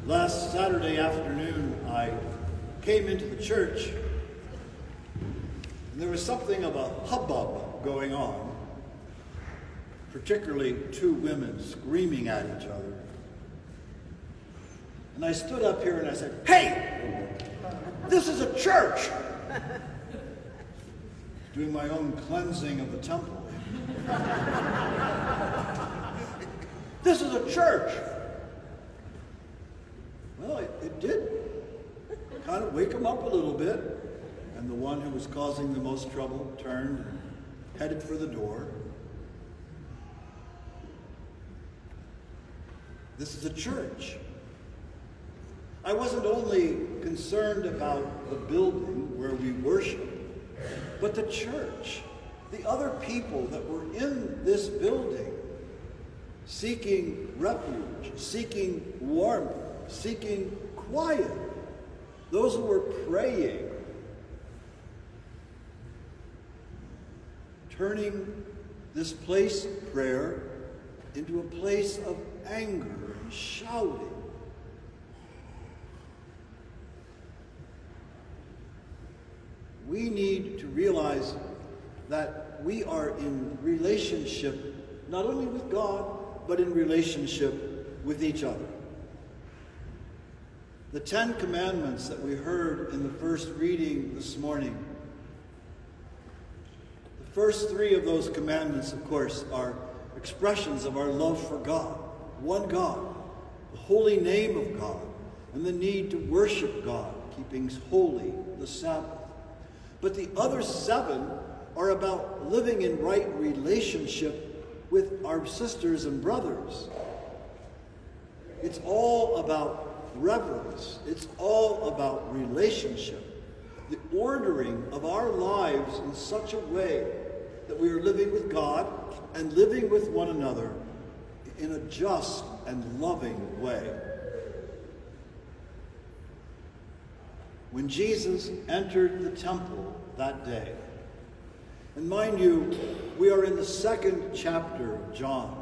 Last Saturday afternoon, I came into the church, and there was something of a hubbub going on, particularly two women screaming at each other. And I stood up here and I said, "Hey, this is a church!" Doing my own cleansing of the temple. This is a church! Well, it did kind of wake them up a little bit. And the one who was causing the most trouble turned and headed for the door. This is a church. I wasn't only concerned about the building where we worship, but the church, the other people that were in this building, seeking refuge, seeking warmth, seeking quiet. Those who were praying, turning this place of prayer into a place of anger and shouting. We need to realize that we are in relationship not only with God, but in relationship with each other. The 10 Commandments that we heard in the first reading this morning, the first 3 of those commandments, of course, are expressions of our love for God, one God, the holy name of God, and the need to worship God, keeping holy the Sabbath. But the other 7 are about living in right relationship with our sisters and brothers. It's all about reverence. It's all about relationship. The ordering of our lives in such a way that we are living with God and living with one another in a just and loving way. When Jesus entered the temple that day, and mind you, we are in the 2nd chapter of John.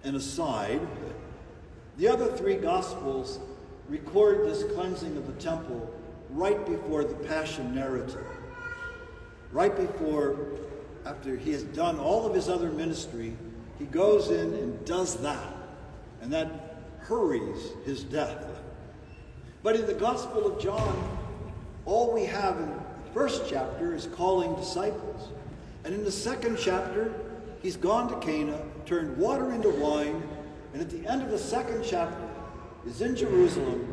An aside, the other 3 Gospels record this cleansing of the temple right before the Passion narrative. Right before, after he has done all of his other ministry, he goes in and does that. And that hurries his death. But in the Gospel of John, all we have in the 1st chapter is calling disciples. And in the 2nd chapter, he's gone to Cana, turned water into wine, and at the end of the 2nd chapter is in Jerusalem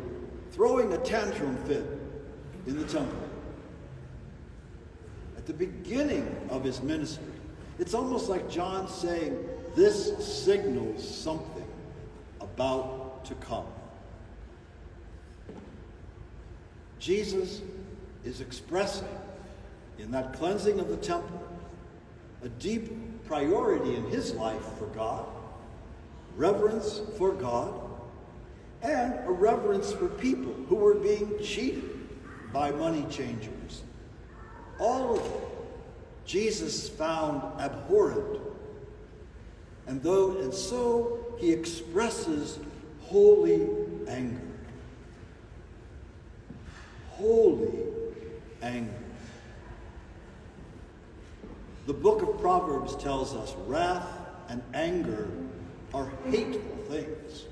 throwing a tantrum fit in the temple. At the beginning of his ministry, it's almost like John saying, this signals something about to come. Jesus is expressing in that cleansing of the temple a deep priority in his life for God, reverence for God, and a reverence for people who were being cheated by money changers. All of it Jesus found abhorrent. And so he expresses holy anger. Holy anger. The book of Proverbs tells us wrath and anger are hateful things.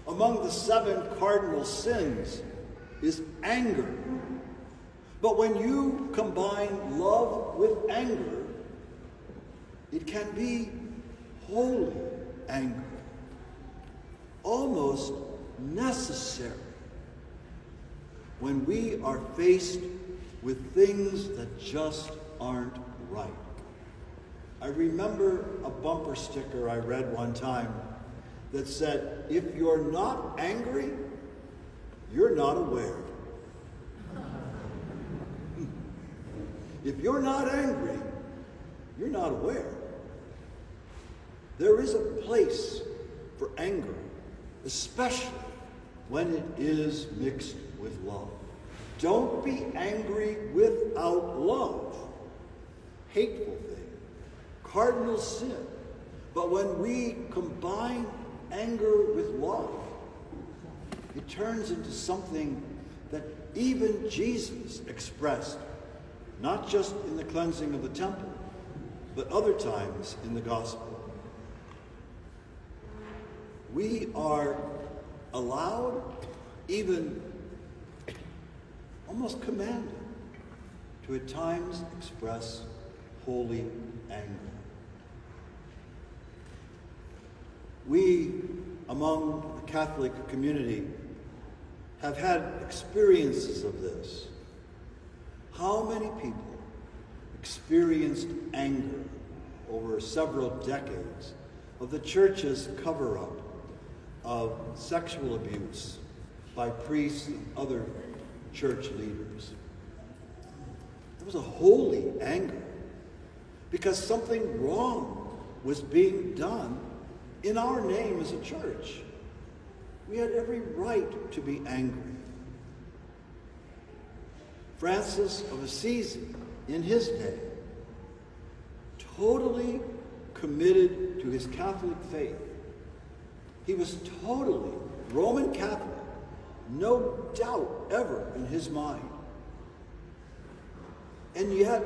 Among the 7 cardinal sins is anger. But when you combine love with anger, it can be holy anger, almost necessary when we are faced with things that just aren't right. I remember a bumper sticker I read one time that said, if you're not angry, you're not aware. If you're not angry, you're not aware. There is a place for anger, especially when it is mixed with love. Don't be angry without love. Hateful thing, cardinal sin. But when we combine anger with love. It turns into something that even Jesus expressed, not just in the cleansing of the temple, but other times in the gospel. We are allowed, even almost commanded, to at times express holy anger. We, among the Catholic community, have had experiences of this. How many people experienced anger over several decades of the church's cover-up of sexual abuse by priests and other church leaders? It was a holy anger because something wrong was being done in our name as a church. We had every right to be angry. Francis of Assisi, in his day, totally committed to his Catholic faith. He was totally Roman Catholic, no doubt ever in his mind. And yet,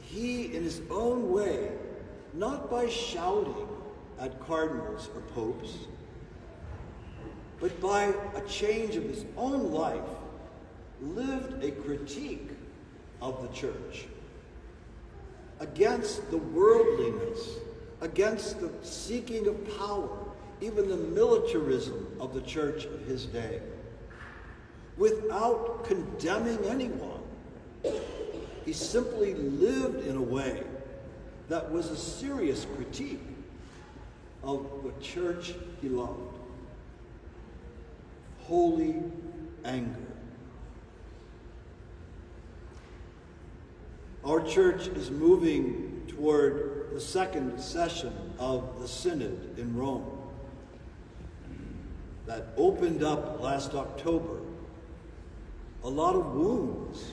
he, in his own way, not by shouting at cardinals or popes, but by a change of his own life, lived a critique of the church against the worldliness, against the seeking of power, even the militarism of the church of his day, without condemning anyone. He simply lived in a way that was a serious critique of the church he loved. Holy anger. Our church is moving toward the second session of the Synod in Rome that opened up last October. A lot of wounds,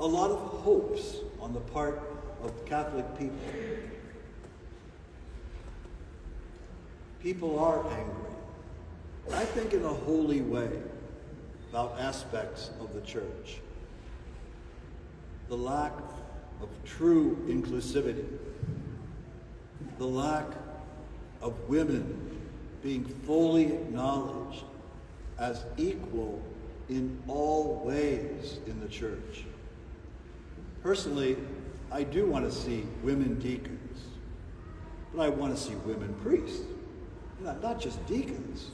a lot of hopes on the part of Catholic people. People are angry, I think in a holy way, about aspects of the church. The lack of true inclusivity, the lack of women being fully acknowledged as equal in all ways in the church. Personally, I do want to see women deacons, but I want to see women priests, not just deacons.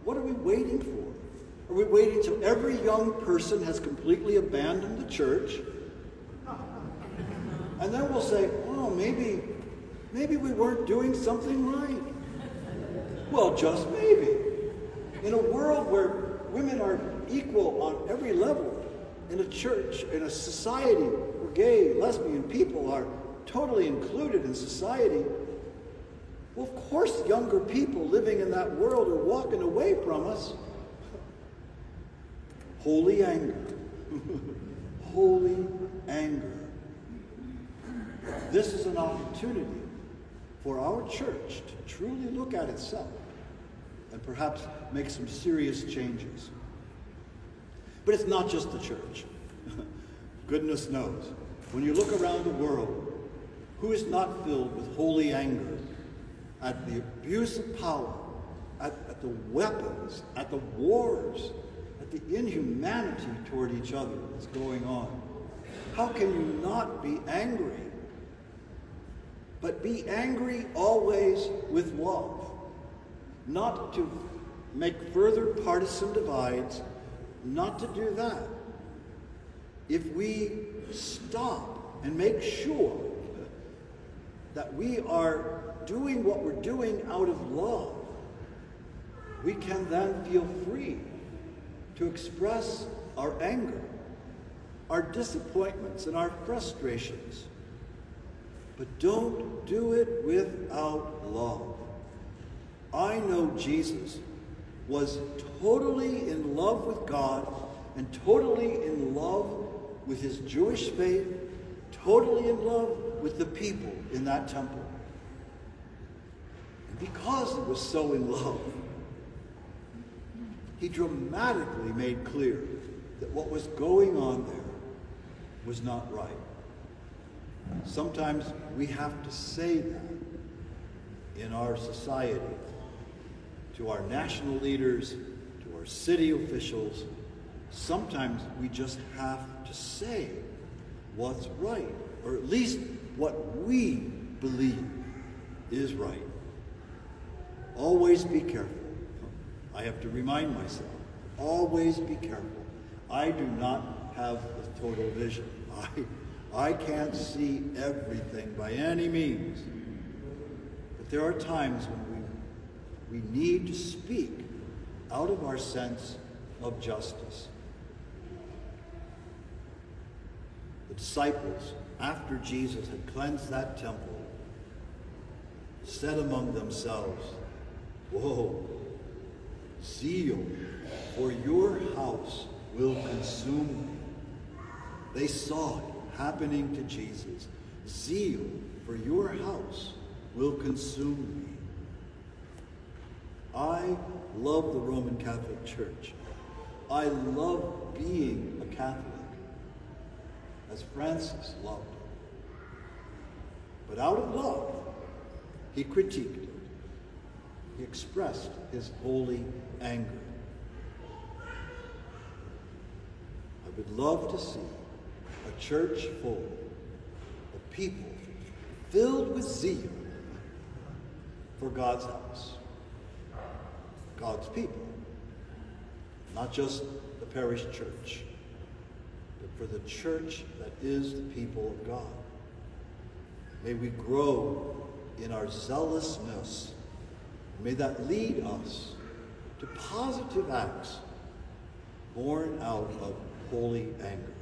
What are we waiting for? Are we waiting till every young person has completely abandoned the church? And then we'll say, oh, maybe we weren't doing something right. Well, just maybe. In a world where women are equal on every level, in a church, in a society where gay, lesbian people are totally included in society, well, of course younger people living in that world are walking away from us. Holy anger. Holy anger. This is an opportunity for our church to truly look at itself and perhaps make some serious changes. But it's not just the church. Goodness knows, when you look around the world, who is not filled with holy anger at the abuse of power, at the weapons, at the wars, at the inhumanity toward each other that's going on? How can you not be angry? But be angry always with love, not to make further partisan divides, not to do that. If we stop and make sure that we are doing what we're doing out of love, we can then feel free to express our anger, our disappointments, and our frustrations. But don't do it without love. I know Jesus was totally in love with God and totally in love with his Jewish faith, totally in love with the people in that temple. because he was so in love, he dramatically made clear that what was going on there was not right. Sometimes we have to say that in our society to our national leaders, to our city officials. Sometimes we just have to say what's right, or at least what we believe is right. Always be careful. I have to remind myself, always be careful. I do not have the total vision. I can't see everything by any means. But there are times when we need to speak out of our sense of justice. The disciples, after Jesus had cleansed that temple, said among themselves, "Whoa, zeal for your house will consume me." They saw it happening to Jesus. Zeal for your house will consume me. I love the Roman Catholic Church. I love being a Catholic, as Francis loved it. But out of love, he critiqued it. He expressed his holy anger. I would love to see a church full of people filled with zeal for God's house, God's people, not just the parish church, but for the church that is the people of God. May we grow in our zealousness. May that lead us to positive acts born out of holy anger.